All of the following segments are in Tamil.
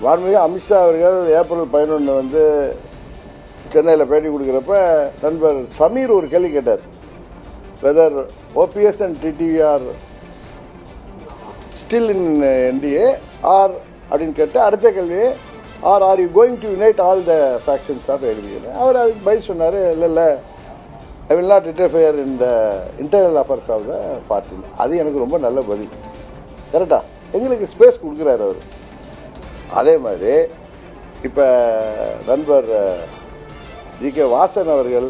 வான்மிகு அமித்ஷா அவர்கள் ஏப்ரல் 11 வந்து சென்னையில் பேட்டி கொடுக்குறப்ப நண்பர் சமீர் ஒரு கேள்வி கேட்டார், whether OPS and TTR still in NDA are அப்படின்னு கேட்டு, அடுத்த கேள்வி are you going to unite all the factions of NDA. அவர் அதுக்கு பதில் சொன்னார், இல்லை I will not interfere in the internal affairs of the party. அது எனக்கு ரொம்ப நல்ல பதில். கரெக்டா, எங்களுக்கு ஸ்பேஸ் கொடுக்குறாரு அவர். அதே மாதிரி இப்போ நண்பர் ஜி.கே. வாசன் அவர்கள்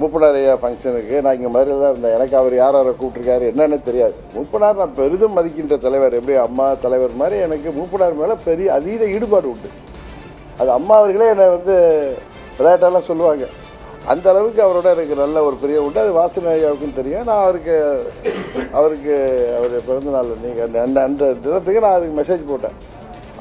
மூப்பனாரையா ஃபங்க்ஷனுக்கு நான் இங்கே மாதிரி தான் இருந்தேன். எனக்கு அவர் யாரை கூப்பிட்டுருக்காரு என்னன்னு தெரியாது. மூப்பனார் நான் பெரிதும் மதிக்கின்ற தலைவர், எப்படி அம்மா தலைவர் மாதிரி எனக்கு மூப்பனார் மேலே பெரிய அதீத ஈடுபாடு உண்டு. அது அம்மா அவர்களே என்னை வந்து விளையாட்டெல்லாம் சொல்லுவாங்க. அந்த அளவுக்கு அவரோட எனக்கு நல்ல ஒரு பெரிய உண்டு. அது வாசன் ஐயாவுக்கும் தெரியும். நான் அவருக்கு அவர் பிறந்தநாள் நீங்கள் அந்த தினத்துக்கு நான் அதுக்கு மெசேஜ் போட்டேன்.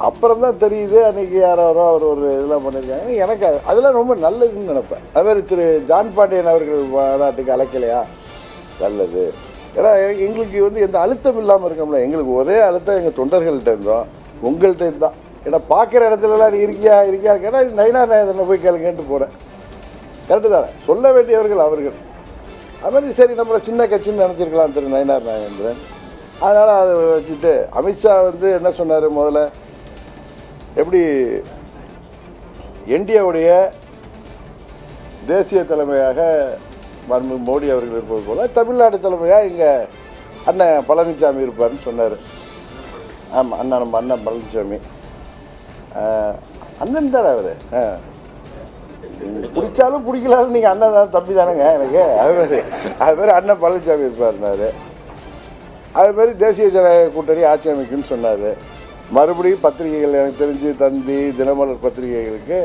அப்புறம் தான் தெரியுது அன்றைக்கி யாரோ அவர் ஒரு இதெல்லாம் பண்ணியிருக்காங்க. எனக்கு அதெல்லாம் ரொம்ப நல்லதுன்னு நினைப்பேன். அதுமாதிரி திரு ஜான் பாண்டியன் அவர்கள் மாநாட்டுக்கு அழைக்கலையா, நல்லது. ஏன்னா எங்களுக்கு வந்து எந்த அழுத்தம் இல்லாமல் இருக்கோம்ல. எங்களுக்கு ஒரே அழுத்தம் எங்கள் தொண்டர்கள்ட்ட இருந்தோம், உங்கள்கிட்ட இருந்தான். ஏன்னா பார்க்குற இடத்துலலாம் நீ இருக்கியா கேட்டால் நயினா நாயந்திரனை போய் கேளுங்கன்ட்டு போகிறேன். கரெக்டு தானே, சொல்ல வேண்டியவர்கள் அவர்கள். அதுமாதிரி சரி நம்மளை சின்ன கட்சின்னு நினச்சிருக்கலாம் திரு நயினார் நாகேந்திரன். அதனால் அதை வச்சுட்டு அமித்ஷா வந்து என்ன சொன்னார், முதல்ல எப்படி என்டிஏவுடைய தேசிய தலைமையாக மன்மோகன் மோடி அவர்கள் இருப்பது போல தமிழ்நாடு தலைமையாக இங்கே அண்ணன் பழனிசாமி இருப்பார்னு சொன்னார். ஆமாம், நம்ம அண்ணன் பழனிசாமி அண்ணன் தானே அவர். பிடிச்சாலும் பிடிக்கலாலும் நீங்கள் அண்ணன் தான், தம்பி தானேங்க எனக்கு. அதுமாதிரி அண்ணன் பழனிசாமி இருப்பாருனாரு. அதுமாதிரி தேசிய ஜனநாயக கூட்டணி ஆட்சி அமைக்குன்னு சொன்னார். மறுபடியும் பத்திரிகைகள் எனக்கு தெரிஞ்சு தந்தி தினமலர் பத்திரிகைகளுக்கு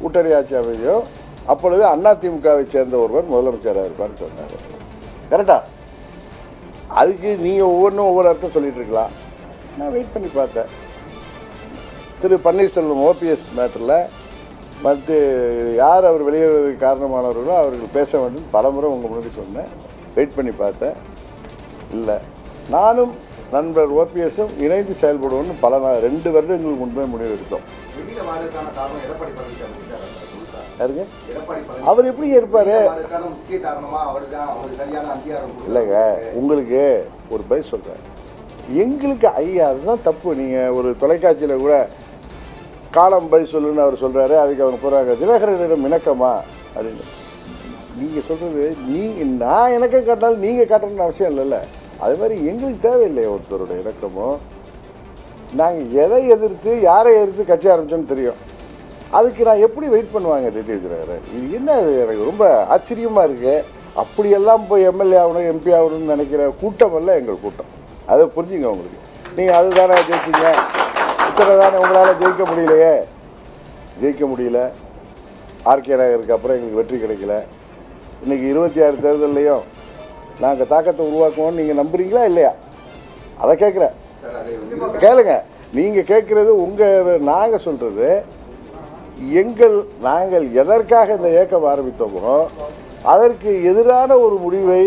கூட்டணி ஆட்சி அமையும், அப்பொழுது அதிமுகவை சேர்ந்த ஒருவர் முதலமைச்சராக இருப்பார்னு சொன்னார். கரெக்டா? அதுக்கு நீங்கள் ஒவ்வொரு அர்த்தம் சொல்லிட்டு இருக்கலாம். நான் வெயிட் பண்ணி பார்த்தேன். திரு பன்னீர்செல்வம் ஓபிஎஸ் மேட்டரில் மற்ற யார் அவர் வெளியேறுவதற்கு காரணமானவர்களோ அவர்கள் பேச வேண்டும் பலமுறை உங்கள் முன்னாடி சொன்னேன். வெயிட் பண்ணி பார்த்தேன், இல்லை. நானும் நண்பர் ஓபிஎஸும் இணைந்து செயல்படுவோம்னு 2 வருடங்களுக்கு முன்பே முடிவு எடுத்தோம். அவர் எப்படி இருப்பாரு? இல்லைங்க, உங்களுக்கு ஒரு பதில் சொல்றேன். எங்களுக்கு ஐயா அதுதான் தப்பு. நீங்க ஒரு தொலைக்காட்சியில கூட காலம் பதில் சொல்லுன்னு அவர் சொல்றாரு, அதுக்கு அவங்க போறாங்க தினகரனிடம் இணக்கமா அப்படின்னு. நீங்க சொல்றது நான் எனக்கு காட்டினாலும் நீங்க காட்டணும்னு அவசியம் இல்லைல்ல. அது மாதிரி எங்களுக்கு தேவையில்லை ஒருத்தரோட இணக்கமோ. நாங்கள் எதை எதிர்த்து யாரை எதிர்த்து கட்சி ஆரம்பிச்சோன்னு தெரியும். அதுக்கு நான் எப்படி வெயிட் பண்ணுவாங்க தெரியுது. இது என்ன, எனக்கு ரொம்ப ஆச்சரியமா இருக்கு. அப்படியெல்லாம் போய் எம்எல்ஏ ஆகணும் எம்பி ஆகணும்னு நினைக்கிற கூட்டம் அல்ல எங்கள் கூட்டம். அதை புரிஞ்சுங்க. உங்களுக்கு நீங்கள் அதுதானே ஜெயிச்சிங்க, இத்தனை தானே உங்களால் ஜெயிக்க முடியல. ஆர்கே நகருக்கு அப்புறம் எங்களுக்கு வெற்றி கிடைக்கல. இன்னைக்கு 26 தேர்தல்லையும் நாங்கள் தாக்கத்தை உருவாக்குவோம்னு நீங்கள் நம்புறீங்களா இல்லையா? அதை கேட்குறேன். கேளுங்க. நீங்கள் கேட்குறது நாங்கள் சொல்கிறது நாங்கள் எதற்காக இந்த இயக்கம் ஆரம்பித்தோமோ அதற்கு எதிரான ஒரு முடிவை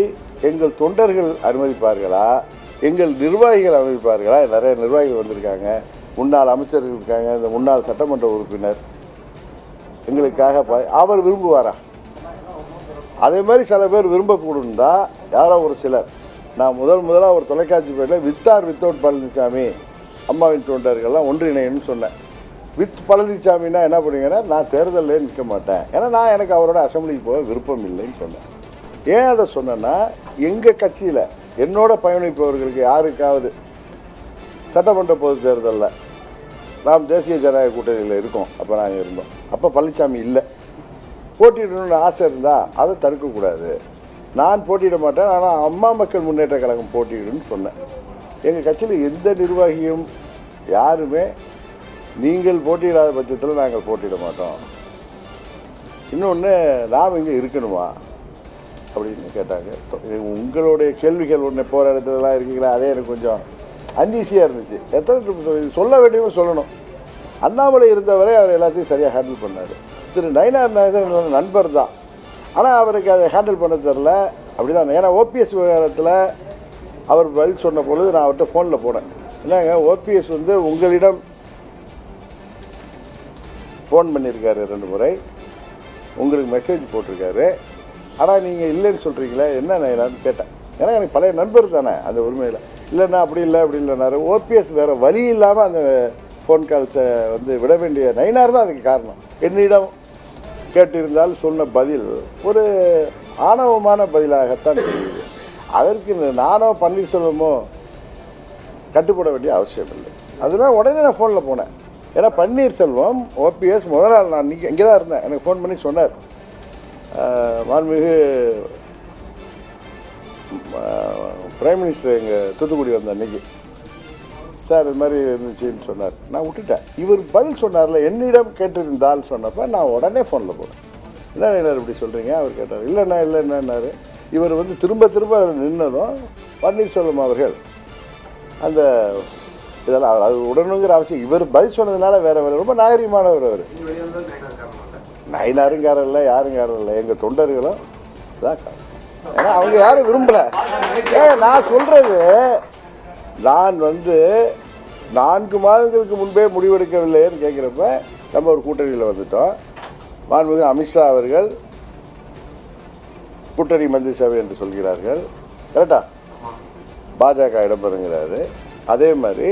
எங்கள் தொண்டர்கள் அனுமதிப்பார்களா, எங்கள் நிர்வாகிகள் அனுமதிப்பார்களா? நிறைய நிர்வாகிகள் வந்திருக்காங்க, முன்னாள் அமைச்சர்கள் இருக்காங்க, இந்த முன்னாள் சட்டமன்ற உறுப்பினர் எங்களுக்காக அவர் விரும்புவாரா? அதே மாதிரி சில பேர் விரும்பக்கூடுந்தா யாரோ ஒரு சிலர். நான் முதலாக ஒரு தொலைக்காட்சி பேரில் வித்தவுட் பழனிசாமி அம்மாவின் தொண்டர்கள்லாம் ஒன்றிணைன்னு சொன்னேன். வித் பழனிசாமின்னா என்ன பண்ணுவீங்கன்னா, நான் தேர்தலில் நிற்க மாட்டேன், ஏன்னா எனக்கு அவரோட அசம்பிளிக்கு போக விருப்பம் இல்லைன்னு சொன்னேன். ஏன் அதை சொன்னேன்னா, எங்கள் கட்சியில் என்னோட பயணிப்பவர்களுக்கு யாருக்காவது சட்டமன்ற பொது தேர்தலில் நாம் தேசிய ஜனநாயக கூட்டணியில் இருக்கோம், அப்போ நாங்கள் இருந்தோம், அப்போ பழனிசாமி இல்லை, போட்டியிடணும்னு ஆசை இருந்தால் அதை தடுக்கக்கூடாது. நான் போட்டியிட மாட்டேன், ஆனால் அம்மா மக்கள் முன்னேற்ற கழகம் போட்டியிடுன்னு சொன்னேன். எங்கள் கட்சியில் எந்த நிர்வாகியும் யாருமே நீங்கள் போட்டியிடாத பட்சத்தில் நாங்கள் போட்டியிட மாட்டோம். இன்னொன்று, நாம் இங்கே இருக்கணுமா அப்படின்னு கேட்டாங்க. உங்களுடைய கேள்விகள் ஒன்று போகிற இடத்துலலாம் இருக்கீங்களா, அதே எனக்கு கொஞ்சம் அன்ஈஸியாக இருந்துச்சு. எத்தனை சொல்ல வேண்டியவங்க சொல்லணும். அண்ணாமலை இருந்தவரை அவர் எல்லாத்தையும் சரியாக ஹேண்டில் பண்ணார். திரு நயினார் நாகேந்திரன் நண்பர் தான், ஆனால் அவருக்கு அதை ஹேண்டில் பண்ண தெரில. அப்படி தான். ஏன்னா ஓபிஎஸ் விவகாரத்தில் அவர் பதில் சொன்ன பொழுது நான் அவர்கிட்ட ஃபோனில் போனேன். என்னங்க, ஓபிஎஸ் உங்களிடம் ஃபோன் பண்ணியிருக்காரு 2 முறை, உங்களுக்கு மெசேஜ் போட்டிருக்காரு. ஆனால் நீங்கள் இல்லைன்னு சொல்கிறீங்களே, என்ன நான் கேட்டேன். ஏன்னா எனக்கு பழைய நண்பர் தானே அந்த உரிமையில். இல்லைண்ணா அப்படி இல்லை அப்படி இல்லைனாரு. ஓபிஎஸ் வேறு வழி இல்லாமல் அந்த ஃபோன் கால்ஸை வந்து விட வேண்டிய நயினார் தான் அதுக்கு காரணம். என்னிடம் கேட்டிருந்தால் சொன்ன பதில் ஒரு ஆணவமான பதிலாகத்தான் தெரியுது. அதற்கு நானோ பன்னீர்செல்வமோ கட்டுப்பட வேண்டிய அவசியம் இல்லை. அதனால் உடனே நான் ஃபோனில் போனேன். ஏன்னா பன்னீர்செல்வம் ஓபிஎஸ் முதல் நாள் நான் இங்கே தான் இருந்தேன். எனக்கு ஃபோன் பண்ணி சொன்னார், மாண்புமிகு பிரைம் மினிஸ்டர் எங்கள் தூத்துக்குடி வந்த அன்னைக்கு, சார் இது மாதிரி இருந்துச்சுன்னு சொன்னார். நான் விட்டுட்டேன். இவர் பதில் சொன்னார்ல, என்னிடம் கேட்டிருந்தால் சொன்னப்போ நான் உடனே ஃபோனில் போனேன். என்ன இப்படி சொல்கிறீங்க? அவர் கேட்டார். இல்லைன்னாரு. இவர் வந்து திரும்ப திரும்ப அதில் நின்னதும் பன்னீர்செல்வம் அவர்கள் அந்த இதெல்லாம் அது உடனுங்கிற அவசியம். இவர் பதில் சொன்னதுனால வேற ரொம்ப நாகரிகமானவர். அவர் நயினாருங்காரம் இல்லை, யாருங்காரம் இல்லை, எங்கள் தொண்டர்களும் தான் காரணம். ஏன்னா அவங்க யாரும் விரும்பல. நான் சொல்றது, நான் வந்து 4 மாதங்களுக்கு முன்பே முடிவெடுக்கவில்லைன்னு கேட்குறப்ப நம்ம ஒரு கூட்டணியில் வந்துட்டோம். மாண்புமிகு அமித்ஷா அவர்கள் கூட்டணி மந்திரி சபை என்று சொல்கிறார்கள். கரெக்டா? பாஜக இடம்பெறுங்கிறாரு. அதே மாதிரி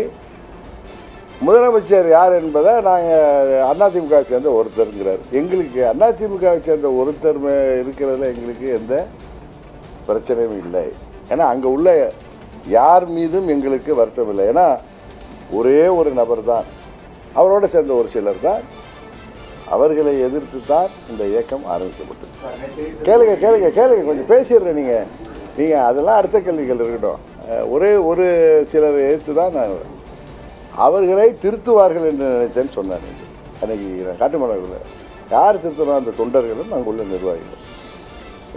முதலமைச்சர் யார் என்பதை நாங்கள் அதிமுகவை சேர்ந்த ஒருத்தருங்கிறார். எங்களுக்கு அதிமுகவை சேர்ந்த ஒருத்தர் இருக்கிறதுல எங்களுக்கு எந்த பிரச்சனையும் இல்லை. ஏன்னா அங்கே உள்ள யார் மீதும் எங்களுக்கு வருத்தம் இல்லை. ஏன்னா ஒரே ஒரு நபர் தான், அவரோட சேர்ந்த ஒரு சிலர் தான், அவர்களை எதிர்த்து தான் இந்த இயக்கம் ஆரம்பிக்கப்பட்டது. கேளுங்க கேளுங்க கேளுங்க, கொஞ்சம் பேசிடுறேன். நீங்கள் அதெல்லாம் அடுத்த கேள்விகள் இருக்கட்டும். ஒரே ஒரு சிலரை எதிர்த்து தான் நான் அவர்களை திருத்துவார்கள் என்று நினைத்தேன்னு சொன்னார். அன்னைக்கு காட்டுமன்னார்ல யார் திருத்தணும்? அந்த தொண்டர்களும் அங்கே உள்ள நிர்வாகிகள்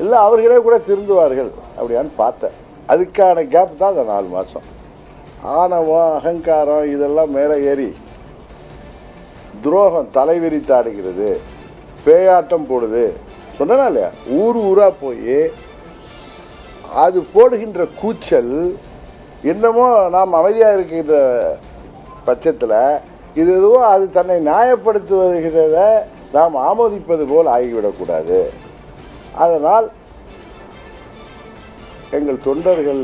இல்லை, அவர்களே கூட திருந்துவார்கள் அப்படியான்னு பார்த்தேன். அதுக்கான கேப் தான் அந்த 4 மாதம். ஆணவம் அகங்காரம் இதெல்லாம் மேலே ஏறி துரோகம் தலைவிரித்தாடுகிறது, பேயாட்டம் போடுது சொன்னா இல்லையா? ஊரா போய் அது போடுகின்ற கூச்சல் என்னமோ நாம் அமைதியாக இருக்கின்ற பட்சத்தில் இது எதுவோ அது தன்னை நியாயப்படுத்துவத நாம் ஆமோதிப்பது போல் ஆகிவிடக்கூடாது. அதனால் எங்கள் தொண்டர்கள்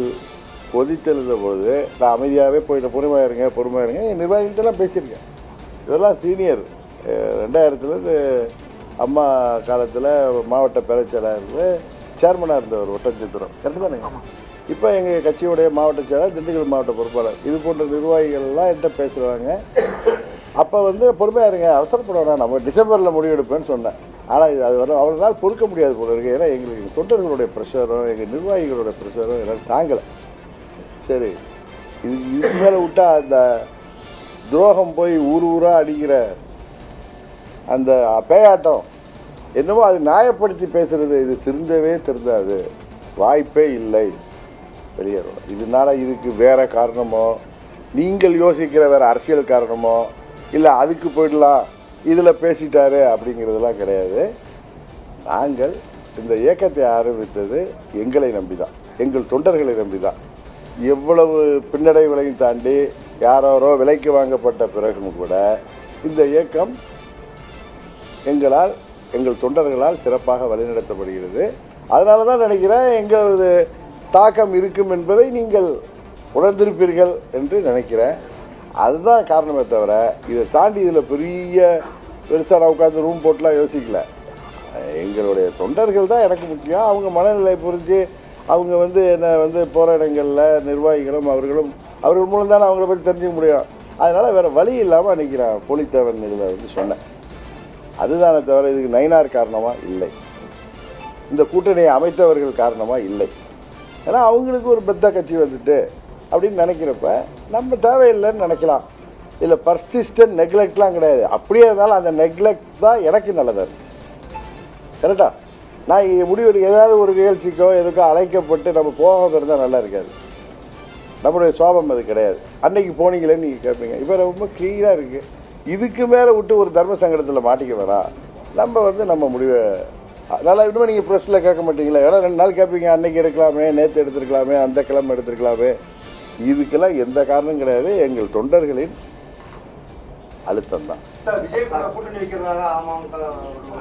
கொதித்தெழுந்த போது நான் அமைதியாகவே போயிட்ட, பொறுமையாக இருங்க. என் நிர்வாகிகிட்டலாம் பேசியிருக்கேன். இதெல்லாம் சீனியர். 2000 அம்மா காலத்தில் மாவட்ட பேரச்செயலாளர் சேர்மனாக இருந்தவர் ஒட்டச்சித்திரம். கரெக்டு தானே? இப்போ எங்கள் கட்சியுடைய மாவட்ட செயலாளர், திண்டுக்கல் மாவட்ட பொறுப்பாளர், இது போன்ற நிர்வாகிகள்லாம் என்கிட்ட பேசுகிறாங்க. அப்போ வந்து பொறுமையாக இருங்க, அவசரப்படணும், நம்ம டிசம்பரில் முடிவெடுப்பேன்னு சொன்னேன். ஆனால் இது அது வர அவர்களால் பொறுக்க முடியாது போல இருக்கு. ஏன்னா எங்களுக்கு தொண்டர்களுடைய ப்ரெஷரும் எங்கள் நிர்வாகிகளுடைய ப்ரெஷரும் எல்லாம் தாங்கலை. சரி, இதுக்கு மேலே விட்டால் அந்த துரோகம் போய் ஊராக அடிக்கிற அந்த பேயாட்டம் என்னமோ அது நியாயப்படுத்தி பேசுறது, இது திருந்தாது, வாய்ப்பே இல்லை, வெளியேறணும். இதனால இதுக்கு வேற காரணமோ, நீங்கள் யோசிக்கிற வேற அரசியல் காரணமோ, இல்லை அதுக்கு போயிடலாம் இதில் பேசிட்டாரு அப்படிங்கிறதுலாம் கிடையாது. நாங்கள் இந்த இயக்கத்தை ஆரம்பித்தது எங்களை நம்பி தான், எங்கள் தொண்டர்களை நம்பி தான். எவ்வளவு பின்னடைவுகளையும் தாண்டி யாரோ விலைக்கு வாங்கப்பட்ட பிறகும் கூட இந்த இயக்கம் எங்கள் தொண்டர்களால் சிறப்பாக வழிநடத்தப்படுகிறது. அதனால தான் நினைக்கிறேன் எங்களது தாக்கம் இருக்கும் என்பதை நீங்கள் உணர்ந்திருப்பீர்கள் என்று நினைக்கிறேன். அதுதான் காரணமே தவிர இதை தாண்டி இதில் பெருசாக நான் உட்காந்து ரூம் போட்டுலாம் யோசிக்கல. எங்களுடைய தொண்டர்கள் தான் எனக்கு முக்கியம். அவங்க மனநிலை புரிஞ்சு அவங்க என்ன போகிற இடங்களில் நிர்வாகிகளும் அவர்கள் மூலம் தானே அவங்கள பற்றி தெரிஞ்சுக்க முடியும். அதனால் வேறு வழி இல்லாமல் அன்றைக்கி நான் போலித்தேவன் இதில் சொன்னேன். அதுதானே தவிர இதுக்கு நயினார் காரணமாக இல்லை, இந்த கூட்டணியை அமைத்தவர்கள் காரணமாக இல்லை. ஏன்னா அவங்களுக்கு ஒரு பெத்த கட்சி வந்துட்டு அப்படின்னு நினைக்கிறப்ப நம்ம தேவையில்லைன்னு நினைக்கலாம். இல்லை பர்சிஸ்டன்ட் நெக்லெக்ட்லாம் கிடையாது. அப்படியே இருந்தாலும் அந்த நெக்லெக்ட் தான் எனக்கு நல்லதாக இருந்துச்சு. கரெக்டா? நான் முடிவு ஏதாவது ஒரு நிகழ்ச்சிக்கோ எதுக்கோ அழைக்கப்பட்டு நம்ம போகாமல் இருந்தால் நல்லா இருக்காது. நம்மளுடைய சோபம் அது கிடையாது. அன்னைக்கு போனீங்களேன்னு நீங்கள் கேட்பீங்க. இப்போ ரொம்ப க்ளீனாக இருக்குது. இதுக்கு மேலே விட்டு ஒரு தர்ம சங்கடத்தில் மாட்டிக்க வேணாம். நம்ம முடிவை நல்லா இன்னும் நீங்கள் ப்ரெஸ்ஸில் கேட்க மாட்டீங்களா? ஏன்னா 2 நாள் கேட்பீங்க, அன்னைக்கு எடுக்கலாமே, நேற்று எடுத்துருக்கலாமே, அந்த கிழமை எடுத்துருக்கலாமே. இதுக்கெல்லாம் எந்த காரணம் கிடையாது. எங்கள் தொண்டர்களின் அழுத்தம் தான்.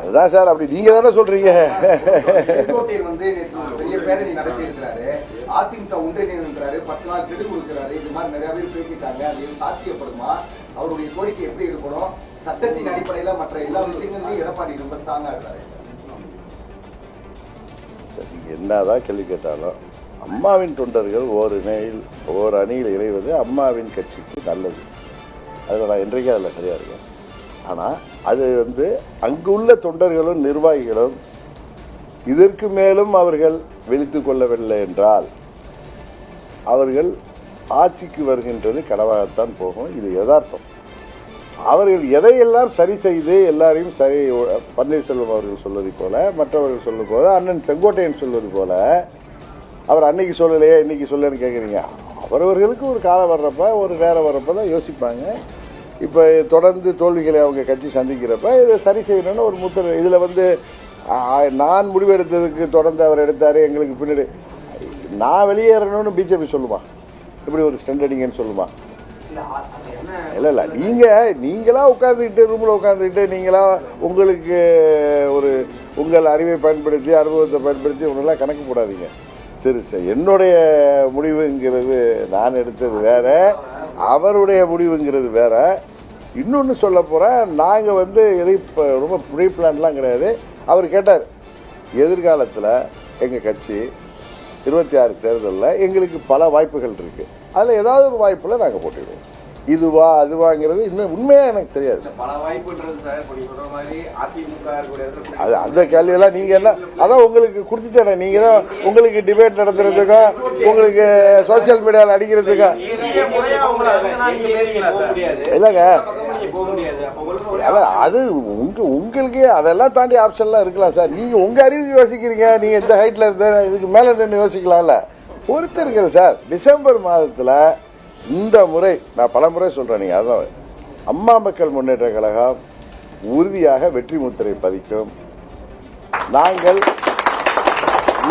அதுதான் சார், அப்படி நீங்க தானே சொல்றீங்க. அதிமுக ஒன்றிணைக்கிறாரு, 10 நாள் கெடு கொடுக்கிறாரு, இது மாதிரி நிறைய பேர் பேசிட்டாங்க. அது சாத்தியப்படுமா? அவருடைய கோரிக்கை எப்படி இருக்கணும்? சட்டத்தின் அடிப்படையில மற்ற எல்லா விஷயங்களையும் எடப்பாடி ரொம்ப ஸ்ட்ராங்கா இருக்காரு. என்னதான் கேள்வி கேட்டாலும் அம்மாவின் தொண்டர்கள் ஓர் அணியில் இணைவது அம்மாவின் கட்சிக்கு நல்லது. அதில் நான் இன்றைக்கே அதில் சரியாக இருக்கேன். ஆனால் அது அங்குள்ள தொண்டர்களும் நிர்வாகிகளும் இதற்கு மேலும் அவர்கள் விழித்து கொள்ளவில்லை என்றால் அவர்கள் ஆட்சிக்கு வருகின்றது கனவாகத்தான் போகும். இது யதார்த்தம். அவர்கள் எதையெல்லாம் சரி செய்து எல்லாரையும் சரி, பன்னீர்செல்வம் அவர்கள் சொல்வது போல, மற்றவர்கள் சொல்வது போல, அண்ணன் செங்கோட்டையன் சொல்வது போல, அவர் அன்னைக்கு சொல்லலையே இன்னைக்கு சொல்லன்னு கேட்குறீங்க. அவரவர்களுக்கு ஒரு காலம் வர்றப்ப, ஒரு நேரம் வர்றப்ப தான் யோசிப்பாங்க. இப்போ தொடர்ந்து தோல்விகளை அவங்க கட்சி சந்திக்கிறப்ப இதை சரி செய்யணும்னு ஒரு முத்திரை. இதில் நான் முடிவெடுத்ததுக்கு தொடர்ந்து அவர் எடுத்தார், எங்களுக்கு பின்னாடி நான் வெளியேறணும்னு பிஜேபி சொல்லுமா? இப்படி ஒரு ஸ்டண்ட் அடிங்கன்னு சொல்லுமா? இல்லை நீங்களா உட்காந்துக்கிட்டு ரூமில் உட்காந்துக்கிட்டு நீங்களா உங்களுக்கு உங்கள் அறிவை பயன்படுத்தி அனுபவத்தை பயன்படுத்தி ஒன்றெல்லாம் கணக்கு போடாதீங்க. சரி சார், என்னுடைய முடிவுங்கிறது நான் எடுத்தது வேற, அவருடைய முடிவுங்கிறது வேற. இன்னொன்று சொல்ல போகிறேன், நாங்கள் எதை ரொம்ப ப்ரீ பிளான்லாம் கிடையாது. அவர் கேட்டார், எதிர்காலத்தில் எங்கள் கட்சி 26 தேர்தலில் எங்களுக்கு பல வாய்ப்புகள் இருக்குது, அதில் ஏதாவது ஒரு வாய்ப்பில் நாங்கள் போட்டிடுவோம். இதுவா அதுவாங்கிறது இன்னும் உண்மையாக எனக்கு தெரியாது. அது அந்த கேள்வியெல்லாம் நீங்கள் என்ன, அதான் உங்களுக்கு கொடுத்துட்டேனே. நீங்கள் தான் உங்களுக்கு டிபேட் நடத்துறதுக்கோ உங்களுக்கு சோசியல் மீடியாவில் அடிக்கிறதுக்கோ இல்லைங்க. அது உங்களுக்கே அதெல்லாம் தாண்டி ஆப்ஷன்லாம் இருக்கலாம் சார். நீங்கள் உங்கள் அறிவுக்கு யோசிக்கிறீங்க. நீங்கள் இந்த ஹைட்டில் இருந்த இதுக்கு மேலே நின்று யோசிக்கலாம்ல. பொறுத்திருக்கீங்க சார். டிசம்பர் மாதத்தில் இந்த முறை நான் பல முறை சொல்கிறேன், நீங்கள் அதான் அம்மா மக்கள் முன்னேற்ற கழகம் உறுதியாக வெற்றி முத்திரை பதிக்கும். நாங்கள்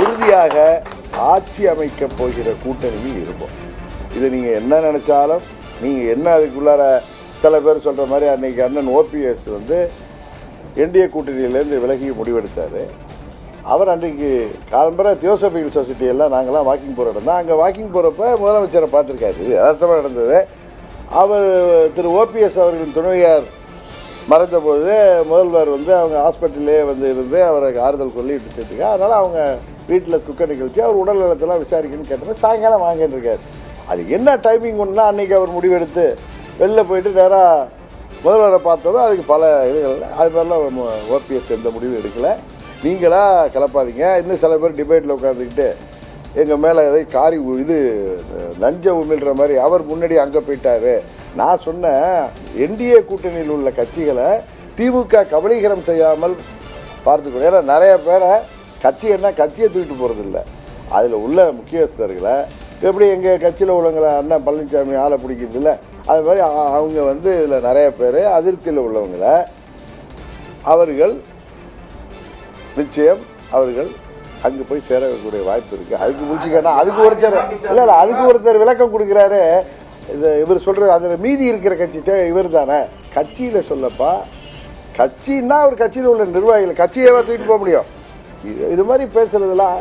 உறுதியாக ஆட்சி அமைக்க போகிற கூட்டணியில் இருப்போம். இதை நீங்கள் என்ன நினைச்சாலும், நீங்கள் என்ன அதுக்குள்ளார சில பேர் சொல்கிற மாதிரி அன்னைக்கு அண்ணன் OPS என்டிஏ கூட்டணியிலேருந்து விலகி முடிவெடுத்தார். அவர் அன்றைக்கு காலம்பர தியோசபிகல் சொசைட்டி எல்லாம் நாங்கள்லாம் வாக்கிங் போகிற இடம் தான். அங்கே வாக்கிங் போகிறப்ப முதலமைச்சரை பார்த்துருக்காரு. இது யதார்த்தமாக நடந்தது. அவர் திரு OPS அவர்களின் துணைவியார் மறைந்தபோது முதல்வர் அவங்க ஹாஸ்பிட்டல்லே இருந்து அவருக்கு ஆறுதல் சொல்லிட்டு சேர்த்துக்க. அதனால் அவங்க வீட்டில் துக்க நிகழ்ச்சி, அவர் உடல் நலத்தெல்லாம் விசாரிக்கணும்னு கேட்டோம். சாயங்காலம் வாங்கின்னு இருக்காரு. அது என்ன டைமிங் ஒன்றுனா அன்றைக்கி அவர் முடிவெடுத்து வெளில போயிட்டு நேராக முதல்வரை பார்த்ததும் அதுக்கு பல இதுகள். அது மாதிரிலாம் OPS எந்த முடிவும் எடுக்கலை. நீங்களா கிளப்பாதீங்க. இன்னும் சில பேர் டிபேட்டில் உட்காந்துக்கிட்டு எங்கள் மேலே எதை காரி நஞ்ச உமிழ்கிற மாதிரி அவர் முன்னாடி அங்கே போயிட்டாரு. நான் சொன்னேன், என்டிஏ கூட்டணியில் உள்ள கட்சிகளை திமுக கபலீகரம் செய்யாமல் பார்த்துக்கணும். ஏன்னா நிறைய பேரை கட்சியை தூக்கிட்டு போகிறதில்ல, அதில் உள்ள முக்கியஸ்தர்களை எப்படி எங்கள் கட்சியில் உள்ளவங்களை அண்ணன் பழனிசாமி ஆளை பிடிக்கிறது இல்லை, அது மாதிரி அவங்க இதில் நிறைய பேர் அதிருப்தியில் உள்ளவங்களை அவர்கள் நிச்சயம் அவர்கள் அங்கே போய் சேரக்கூடிய வாய்ப்பு இருக்குது. அதுக்கு முடிச்சுக்கன்னா அதுக்கு ஒருத்தர் விளக்கம் கொடுக்குறாரு. இவர் சொல்கிறது அதில் மீதி இருக்கிற கட்சி இவர் தானே கட்சியில் சொல்லப்பா. கட்சின்னா அவர் கட்சியில் உள்ள நிர்வாகிகள் கட்சியவே தூக்கிட்டு போக முடியும். இது மாதிரி பேசுறதுலாம்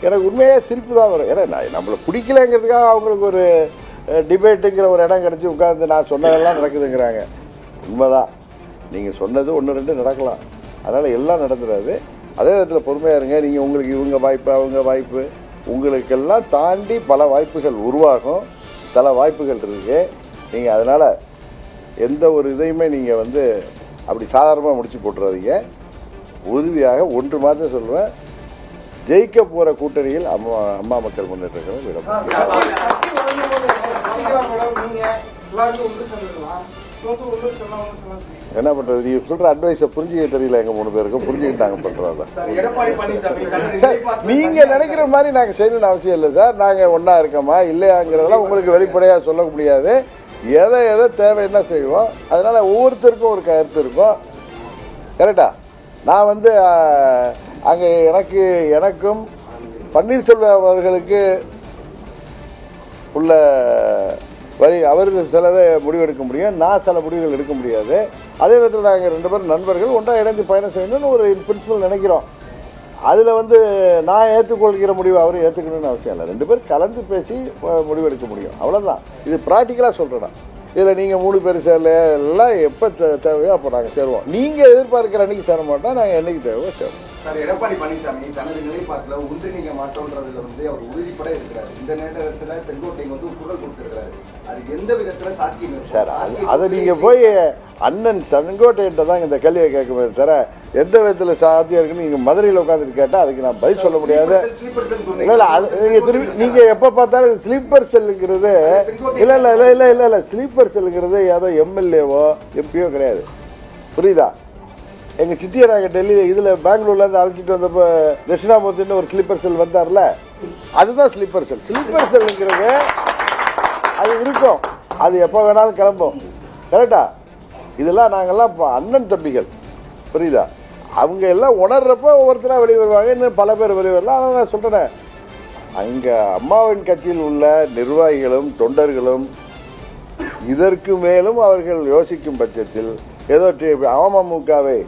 எனக்கு உண்மையாக சிரிப்பு தான் வரும். ஏன்னா நம்மளை பிடிக்கலைங்கிறதுக்காக அவங்களுக்கு ஒரு டிபேட்டுங்கிற ஒரு இடம் கிடச்சி உட்காந்து நான் சொன்னதெல்லாம் நடக்குதுங்கிறாங்க. உண்மைதான், நீங்கள் சொன்னது 1-2 நடக்கலாம். அதனால் எல்லாம் நடந்துடாது. அதே நேரத்தில் பொறுமையாக இருங்க. நீங்கள் உங்களுக்கு இவங்க வாய்ப்பு அவங்க வாய்ப்பு உங்களுக்கெல்லாம் தாண்டி பல வாய்ப்புகள் உருவாகும். பல வாய்ப்புகள் இருக்குது. நீங்கள் அதனால் எந்த ஒரு இதையுமே நீங்கள் அப்படி சாதாரணமாக முடிச்சு போட்டுறாதீங்க. உறுதியாக ஒன்று மாத்திரம் சொல்லுவேன், ஜெயிக்க போகிற கூட்டணியில் அம்மா மக்கள் முன்னேற்ற கழகம் விட என்ன பண்றது? நீங்க சொல்ற அட்வைஸை புரிஞ்சுக்க தெரியல. எங்க 3 பேருக்கும் புரிஞ்சுக்கிட்டாங்க பண்றதா. நீங்க நினைக்கிற மாதிரி நாங்க செய்யணும்னு அவசியம் இல்லை சார். நாங்க ஒன்னா இருக்கோமா இல்லையாங்கிறதெல்லாம் உங்களுக்கு வெளிப்படையா சொல்ல முடியாது. எதை தேவைன்னா செய்வோம். அதனால ஒவ்வொருத்தருக்கும் ஒரு கருத்து இருக்கும். கரெக்டா? நான் அங்க எனக்கும் பன்னீர்செல்வம் அவர்களுக்கு உள்ள அவர் சிலதை முடிவெடுக்க முடியும், நான் சில முடிவுகள் எடுக்க முடியாது. அதே விதத்தில் நாங்கள் 2 பேரும் நண்பர்கள் ஒன்றாக இணைந்து பயணம் செய்யணும்னு ஒரு பிரின்சிபல் நினைக்கிறோம். அதில் நான் ஏற்றுக்கொள்கிற முடிவு அவரும் ஏற்றுக்கணும்னு அவசியம் இல்லை. 2 பேர் கலந்து பேசி முடிவெடுக்க முடியும், அவ்வளோதான். இது ப்ராக்டிக்கலாக சொல்கிறேன். இதில் நீங்கள் 3 பேர் சேரல எல்லாம் எப்போ தேவையோ அப்போ நாங்கள் சேருவோம். நீங்கள் எதிர்பார்க்குற அன்றைக்கி சேர மாட்டோம், நாங்கள் என்னைக்கு தேவையோ சேருவோம். சார், எடப்பாடி பழனிசாமி தனது நிலைப்பாட்டில் ஒன்றிணைக்க மாட்டோன்றதுல அவர் உறுதிப்பட இருக்கிறார். இந்த நேரத்தில் செங்கோட்டையன் குரல் கொடுத்திருக்கிறாரு. அது எந்த விதத்தில் சாத்தியம் சார்? அதை நீங்கள் போய் அண்ணன் செங்கோட்டையன்ட்ட தான் இந்த கேள்வியை கேட்குமே தவிர எந்த விதத்தில் சாத்தியம் இருக்குன்னு நீங்கள் மதுரையில் உட்காந்துட்டு கேட்டால் அதுக்கு நான் பதில் சொல்ல முடியாது. இல்லை அது நீங்கள் திரும்பி நீங்கள் எப்போ பார்த்தாலும் ஸ்லீப்பர் செல்லுங்கிறது இல்லை இல்லை இல்லை இல்லை இல்லை இல்லை ஸ்லீப்பர் செல்லுங்கிறது ஏதோ எம்எல்ஏவோ எம்பியோ கிடையாது, புரியுதா? எங்கள் சித்தியராக டெல்லியில் இதில் பெங்களூர்லேருந்து அழைச்சிட்டு வந்தப்போ தட்சிணாமூர்த்தின்னு ஒரு ஸ்லீப்பர் செல் வந்தார்ல, அதுதான் ஸ்லீப்பர் செல். ஸ்லீப்பர் செல்லுங்கிறது அது இருக்கும், அது எப்போ வேணாலும் கிளம்பும், கரெக்டா? இதெல்லாம் நாங்கள்லாம் இப்போ அண்ணன் தம்பிகள், புரியுதா? அவங்க எல்லாம் உணர்றப்போ ஒவ்வொருத்தராக வெளியே வருவாங்க, இன்னும் பல பேர் வெளியே வரலாம். ஆனால் நான் சொல்கிறேன், அங்கே அம்மாவின் கட்சியில் உள்ள நிர்வாகிகளும் தொண்டர்களும் இதற்கு மேலும் அவர்கள் யோசிக்கும் பட்சத்தில் ஏதோ அமமுகவை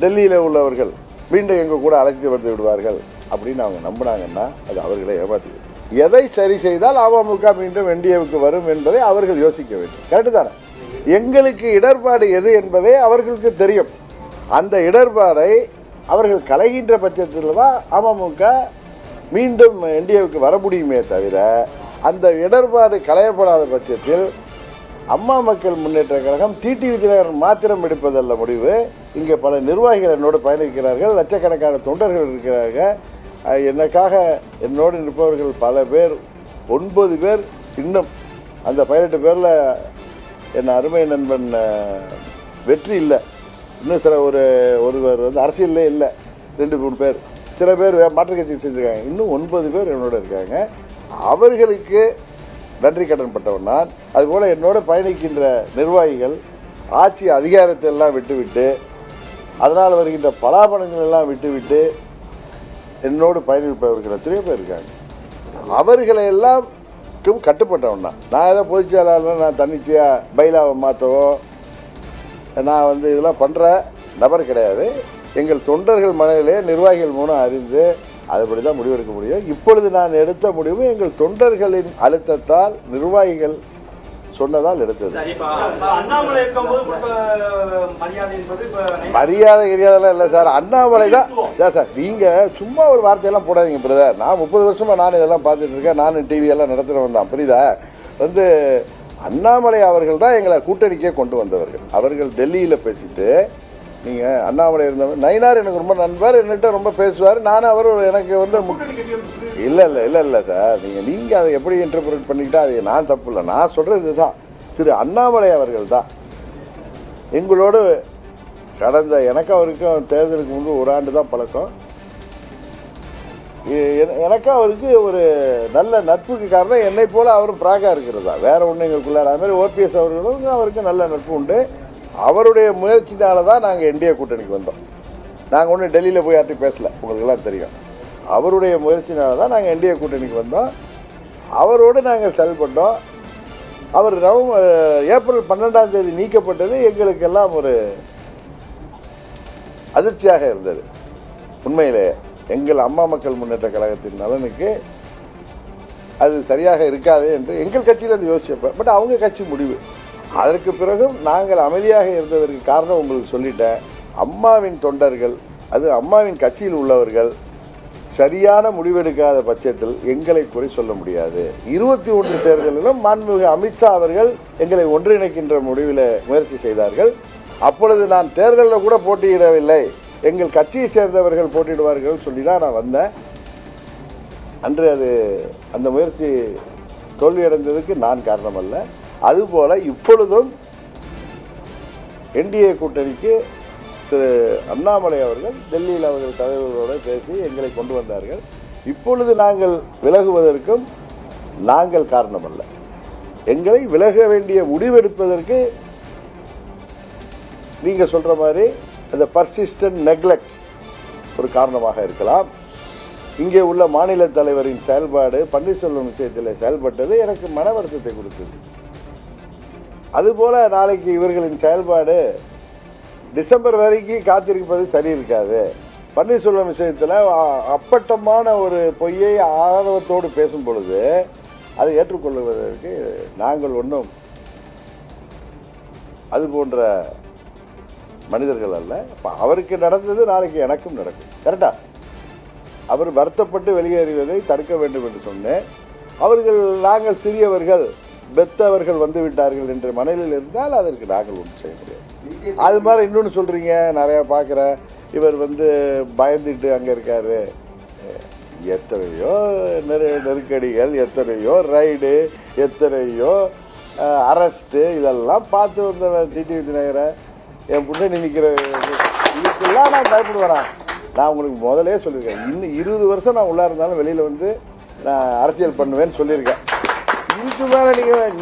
டெல்லியில் உள்ளவர்கள் மீண்டும் எங்கள் கூட அழைத்து வந்து விடுவார்கள் அப்படின்னு அவங்க நம்பினாங்கன்னா அது அவர்களை ஏமாற்றி. எதை சரி செய்தால் அமமுக மீண்டும் என்டிஏவுக்கு வரும் என்பதை அவர்கள் யோசிக்க வேண்டும், கரெக்டு தானே? எங்களுக்கு இடர்பாடு எது என்பதே அவர்களுக்கு தெரியும். அந்த இடர்பாடை அவர்கள் களைகின்ற பட்சத்தில் தான் அமமுக மீண்டும் என்டிஏவுக்கு வர முடியுமே தவிர அந்த இடர்பாடு களையப்படாத பட்சத்தில் அம்மா மக்கள் முன்னேற்ற கழகம் டிடிவி தினகரன் மாத்திரம் எடுப்பதல்ல முடிவு. இங்கே பல நிர்வாகிகள் என்னோடு பயணிக்கிறார்கள், லட்சக்கணக்கான தொண்டர்கள் இருக்கிறார்கள். எனக்காக என்னோடு இருப்பவர்கள் பல பேர், 9 பேர் இன்னும் அந்த 18 பேரில் என் அருமை நண்பன் வெற்றி இல்லை, இன்னும் சில ஒருவர் அரசியலே இல்லை, 2-3 பேர், சில பேர் மாற்றுக் கட்சி செஞ்சுருக்காங்க, இன்னும் 9 பேர் என்னோட இருக்காங்க. அவர்களுக்கு நன்றி கடன் பட்டவன் நான். அதுபோல் என்னோட பயணிக்கின்ற நிர்வாகிகள் ஆட்சி அதிகாரத்தை எல்லாம் விட்டுவிட்டு, அதனால் வருகின்ற பலாபலங்கள் எல்லாம் விட்டுவிட்டு என்னோடு பயணிப்பவர்கள் எத்தனையோ பேர் இருக்காங்க. அவர்களை எல்லாம் கட்டுப்பட்டவன் தான். நான் ஏதோ பொதுச் செயலாளர் நான் தன்னிச்சையாக பைலாவை மாற்றவோ நான் இதெல்லாம் பண்ணுற நபர் கிடையாது. எங்கள் தொண்டர்கள் மனதிலே நிர்வாகிகள் மூலம் அறிந்து அதுபடி தான் முடிவெடுக்க முடியும். இப்பொழுது நான் எடுத்த முடிவு எங்கள் தொண்டர்களின் அழுத்தத்தால் நிர்வாகிகள் சொன்னதால் எடுத்தது. மரியாதை கிடையாதெல்லாம் இல்லை சார், அண்ணாமலை தான் சார். நீங்கள் சும்மா ஒரு வார்த்தையெல்லாம் போடாதீங்க பிரதர். நான் 30 வருஷமாக நான் இதெல்லாம் பார்த்துட்டு இருக்கேன், நானும் டிவியெல்லாம் நடத்துகிறவன் தான், புரியுதா? அண்ணாமலை அவர்கள் தான் எங்களை கூட்டணிக்கே கொண்டு வந்தவர்கள். அவர்கள் டெல்லியில் பேசிட்டு நீங்கள் அண்ணாமலை இருந்தவர் நயினார் எனக்கு ரொம்ப நண்பர், என்கிட்ட ரொம்ப பேசுவார், நானும் அவர் எனக்கு இல்லை இல்லை இல்லை இல்லை சார். நீங்கள் அதை எப்படி இன்டர்பிரேட் பண்ணிக்கிட்டா அது நான் தப்பு இல்லை. நான் சொல்கிறது இதுதான், திரு அண்ணாமலை அவர்கள் தான் எங்களோடு கடந்த எனக்கும் அவருக்கும் தேர்தலுக்கு முன்பு 1 ஆண்டு தான் பழக்கம். எனக்கும் அவருக்கு ஒரு நல்ல நட்புக்கு காரணம் என்னை போல் அவரும் பிராகாக இருக்கிறதா, வேற ஒன்று எங்களுக்குள்ளார. அதுமாதிரி ஓபிஎஸ் அவர்களும் அவருக்கு நல்ல நட்பு உண்டு. அவருடைய முயற்சினால தான் நாங்கள் என்டிஏ கூட்டணிக்கு வந்தோம். நாங்கள் ஒன்றும் டெல்லியில் போய் யார்ட்டையும் பேசலை, உங்களுக்கெல்லாம் தெரியும். அவருடைய முயற்சினால தான் நாங்கள் என்டிஏ கூட்டணிக்கு வந்தோம். அவரோடு நாங்கள் செயல்பட்டோம். அவர் ஏப்ரல் 12ஆம் தேதி நீக்கப்பட்டது எங்களுக்கெல்லாம் ஒரு அதிர்ச்சியாக இருந்தது. உண்மையிலே எங்கள் அம்மா மக்கள் முன்னேற்ற கழகத்தின் நலனுக்கு அது சரியாக இருக்காது என்று எங்கள் கட்சியில் யோசிச்சப்ப, பட் அவங்க கட்சி முடிவு. அதற்கு பிறகும் நாங்கள் அமைதியாக இருந்ததற்கு காரணம் உங்களுக்கு சொல்லிட்டேன். அம்மாவின் தொண்டர்கள், அது அம்மாவின் கட்சியில் உள்ளவர்கள் சரியான முடிவெடுக்காத பட்சத்தில் எங்களை குறை சொல்ல முடியாது. 21 தேர்தலிலும் மாண்புமிகு அமித்ஷா அவர்கள் எங்களை ஒன்றிணைக்கின்ற முடிவில் முயற்சி செய்தார்கள். அப்பொழுது நான் தேர்தலில் கூட போட்டியிடவில்லை, எங்கள் கட்சியை சேர்ந்தவர்கள் போட்டியிடுவார்கள் சொல்லி தான் நான் வந்தேன். அன்று அந்த முயற்சி தோல்வியடைந்ததுக்கு நான் காரணம் அல்ல. அதுபோல இப்பொழுதும் என்டிஏ கூட்டணிக்கு திரு அண்ணாமலை அவர்கள் டெல்லியில் அவர்கள் தலைவர்களோடு பேசி எங்களை கொண்டு வந்தார்கள். இப்பொழுது நாங்கள் விலகுவதற்கும் நாங்கள் காரணம் அல்ல. எங்களை விலக வேண்டிய முடிவெடுப்பதற்கு நீங்க சொல்ற மாதிரி அந்த பர்சிஸ்டன்ட் நெக்லெக்ட் ஒரு காரணமாக இருக்கலாம். இங்கே உள்ள மாநில தலைவரின் செயல்பாடு பன்னீர்செல்வம் விஷயத்தில் செயல்பட்டது எனக்கு மன வருத்தத்தை கொடுத்தது. அதுபோல நாளைக்கு இவர்களின் செயல்பாடு டிசம்பர் வரைக்கும் காத்திருப்பது சரி இருக்காது. பன்னீர்செல்வம் விஷயத்தில் அப்பட்டமான ஒரு பொய்யை ஆணவத்தோடு பேசும் பொழுது அதை ஏற்றுக்கொள்வதற்கு நாங்கள் ஒன்றும் அது போன்ற மனிதர்கள் அல்ல. அவருக்கு நடந்தது நாளைக்கு எனக்கும் நடக்கும். கரெக்டா? அவர் வருத்தப்பட்டு வெளியேறுவதை தடுக்க வேண்டும் என்று சொன்னேன். அவர்கள் நாங்கள் சிறியவர்கள் பெத்தவர்கள் வந்து விட்டார்கள் என்ற மனநிலையில் இருந்தால் அதற்கு நாங்கள் ஒன்றும் செய்ய முடியாது. அது மாதிரி இன்னொன்று சொல்றீங்க, நிறைய பார்க்குறேன், இவர் வந்து பயந்துட்டு அங்கே இருக்காரு. எத்தனையோ நெருக்கடிகள், எத்தனையோ ரைடு, எத்தனையோ அரெஸ்ட்டு, இதெல்லாம் பார்த்து வந்த டிடிவி தினகரன் என் புண்ணி நிற்கிற இதுக்கெல்லாம் நான் பயப்படுவேன். நான் உங்களுக்கு முதலே சொல்லியிருக்கேன், இன்னும் 20 வருஷம் நான் உள்ளே இருந்தாலும் வெளியில் வந்து நான் அரசியல் பண்ணுவேன்னு சொல்லியிருக்கேன். இதுக்கு மேலே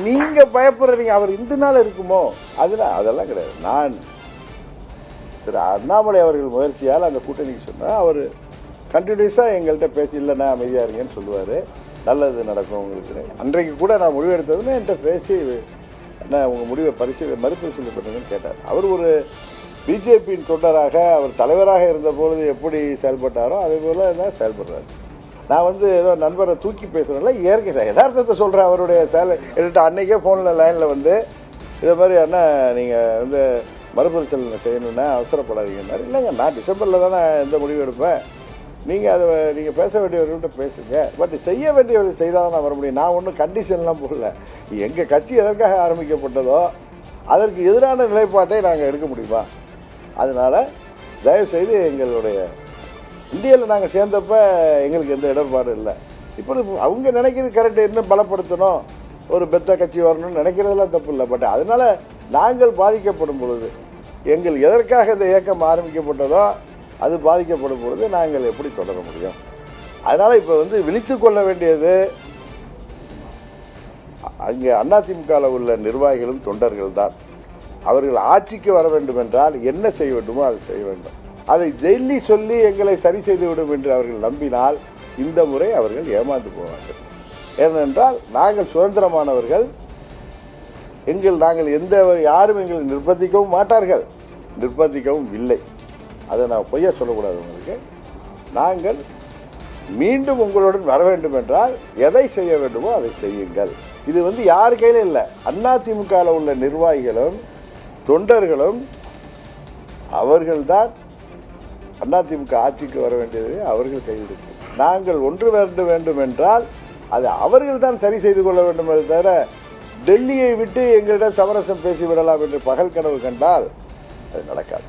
நீங்கள் பயப்படுறீங்க அவர் இந்த நாள் இருக்குமோ அதெல்லாம் கிடையாது. நான் திரு அண்ணாமலை அவர்கள் முயற்சியால் அந்த கூட்டணிக்கு சொன்னால் அவர் கண்டினியூஸாக எங்கள்கிட்ட பேசி இல்லைண்ணா அமைதியாக இருங்கன்னு சொல்லுவார், நல்லது நடக்கும் உங்களுக்கு. அன்றைக்கு கூட நான் முடிவெடுத்ததுன்னு என்கிட்ட பேசி என்ன உங்கள் முடிவை மறுபரிசீலனை பண்ணுங்கன்னு கேட்டார். அவர் ஒரு பிஜேபியின் தொண்டராக அவர் தலைவராக இருந்தபொழுது எப்படி செயல்பட்டாரோ அதே போல் தான் செயல்படுறாரு. நான் வந்து ஏதோ நண்பரை தூக்கி பேசுகிறேன்ல, இயற்கை யதார்த்தத்தை சொல்கிறேன். அவருடைய என்கிட்ட அன்றைக்கே ஃபோனில் லைனில் வந்து இதை மாதிரி அண்ணா நீங்கள் வந்து மறுபரிசீலனை செய்யணுன்னா அவசரப்படாதீங்கன்னாரு. இல்லைங்க, நான் டிசம்பரில் தானே எந்த முடிவு எடுப்பேன், நீங்கள் பேச வேண்டியவர்கிட்ட பேசுங்க, பட் செய்ய வேண்டியவரை செய்தால் தான் நான் வர முடியும். நான் ஒன்றும் கண்டிஷன்லாம் போடல. எங்கள் கட்சி எதற்காக ஆரம்பிக்கப்பட்டதோ அதற்கு எதிரான நிலைப்பாட்டை நாங்கள் எடுக்க முடியுமா? அதனால் தயவுசெய்து எங்களுடைய இந்தியாவில் நாங்கள் சேர்ந்தப்ப எங்களுக்கு எந்த இடர்பாடும் இல்லை. இப்போ அவங்க நினைக்கிறது கரெக்டு, இன்னும் பலப்படுத்தணும், ஒரு பெத்த கட்சி வரணும்னு நினைக்கிறதெல்லாம் தப்பு இல்லை. பட் அதனால் நாங்கள் பாதிக்கப்படும் பொழுது, எங்கள் எதற்காக இந்த இயக்கம் ஆரம்பிக்கப்பட்டதோ அது பாதிக்கப்படும் பொழுது நாங்கள் எப்படி தொடர முடியும்? அதனால் இப்போ வந்து விழித்து கொள்ள வேண்டியது அங்கே அதிமுகவில் உள்ள நிர்வாகிகளும் தொண்டர்கள் தான். அவர்கள் ஆட்சிக்கு வர வேண்டும் என்றால் என்ன செய்ய வேண்டுமோ அதை செய்ய வேண்டும். அதை டெல்லி சொல்லி எங்களை சரி செய்துவிடும் என்று அவர்கள் நம்பினால் இந்த முறை அவர்கள் ஏமாந்து போவார்கள். ஏனென்றால் நாங்கள் சுதந்திரமானவர்கள், நாங்கள் யாரும் எங்களை நிர்பந்திக்கவும் மாட்டார்கள், நிர்பந்திக்கவும் இல்லை. அதை நான் பொய்யா சொல்லக்கூடாது உங்களுக்கு. நாங்கள் மீண்டும் உங்களுடன் வர வேண்டும் என்றால் எதை செய்ய வேண்டுமோ அதை செய்யுங்கள். இது வந்து யார் கையில இல்லை, அதிமுகவில் உள்ள நிர்வாகிகளும் தொண்டர்களும் அவர்கள்தான் அதிமுக ஆட்சிக்கு வர வேண்டியது அவர்கள் கையில் இருக்கு. நாங்கள் ஒன்று வேண்டும் என்றால் அது அவர்கள் தான் சரி செய்து கொள்ள வேண்டும். தவிர டெல்லியை விட்டு எங்களிடம் சமரசம் பேசிவிடலாம் என்று பகல் கனவு கண்டால் அது நடக்காது.